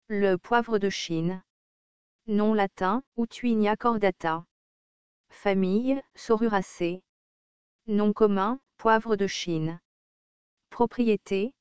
Le poivre de Chine. Nom latin, Utuinia cordata. Famille, Saururacées. Nom commun, poivre de Chine. Propriétés.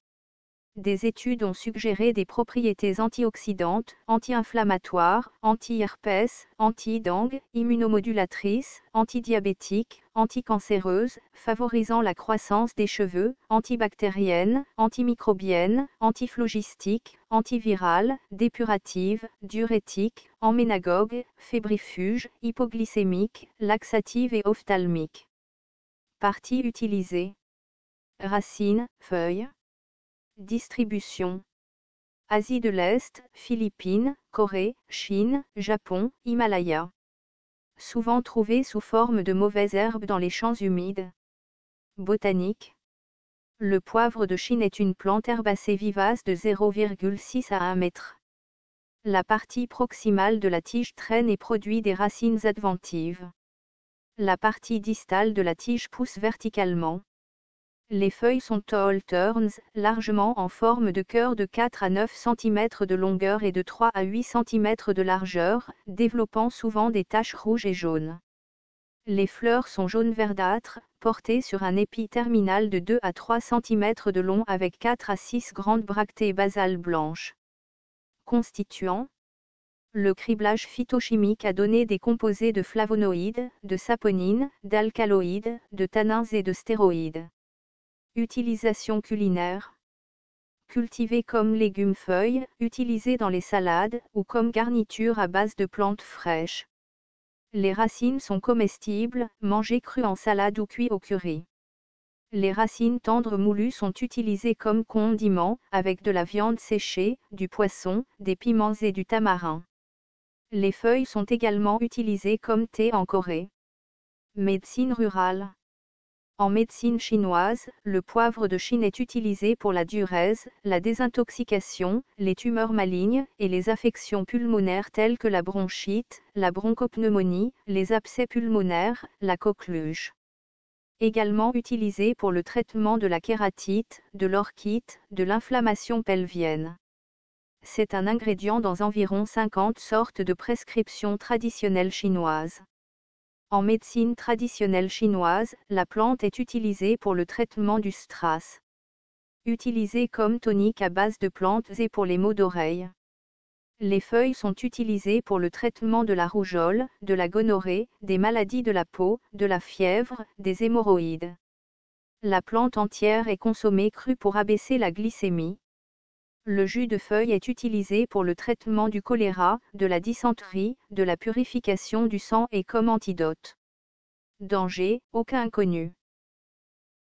Des études ont suggéré des propriétés antioxydantes, anti-inflammatoires, anti-herpès, anti-dengue, immunomodulatrices, antidiabétiques, anticancéreuses, favorisant la croissance des cheveux, antibactériennes, antimicrobiennes, antiphlogistiques, antivirales, dépuratives, diurétiques, emménagogues, fébrifuges, hypoglycémiques, laxatives et ophtalmiques. Parties utilisées. Racines, feuilles. Distribution. Asie de l'Est, Philippines, Corée, Chine, Japon, Himalaya. Souvent trouvée sous forme de mauvaises herbes dans les champs humides. Botanique. Le poivre de Chine est une plante herbacée vivace de 0,6 à 1 mètre. La partie proximale de la tige traîne et produit des racines adventives. La partie distale de la tige pousse verticalement. Les feuilles sont tall turns, largement en forme de cœur de 4 à 9 cm de longueur et de 3 à 8 cm de largeur, développant souvent des taches rouges et jaunes. Les fleurs sont jaune verdâtres, portées sur un épi terminal de 2 à 3 cm de long avec 4 à 6 grandes bractées basales blanches. Constituants. Le criblage phytochimique a donné des composés de flavonoïdes, de saponines, d'alcaloïdes, de tannins et de stéroïdes. Utilisation culinaire. Cultivé comme légume-feuille, utilisé dans les salades, ou comme garniture à base de plantes fraîches. Les racines sont comestibles, mangées crues en salade ou cuites au curry. Les racines tendres moulues sont utilisées comme condiments, avec de la viande séchée, du poisson, des piments et du tamarin. Les feuilles sont également utilisées comme thé en Corée. Médecine rurale. En médecine chinoise, le poivre de Chine est utilisé pour la diurèse, la désintoxication, les tumeurs malignes et les affections pulmonaires telles que la bronchite, la bronchopneumonie, les abcès pulmonaires, la coqueluche. Également utilisé pour le traitement de la kératite, de l'orchite, de l'inflammation pelvienne. C'est un ingrédient dans environ 50 sortes de prescriptions traditionnelles chinoises. En médecine traditionnelle chinoise, la plante est utilisée pour le traitement du stress. Utilisée comme tonique à base de plantes et pour les maux d'oreille. Les feuilles sont utilisées pour le traitement de la rougeole, de la gonorrhée, des maladies de la peau, de la fièvre, des hémorroïdes. La plante entière est consommée crue pour abaisser la glycémie. Le jus de feuille est utilisé pour le traitement du choléra, de la dysenterie, de la purification du sang et comme antidote. Danger, aucun connu.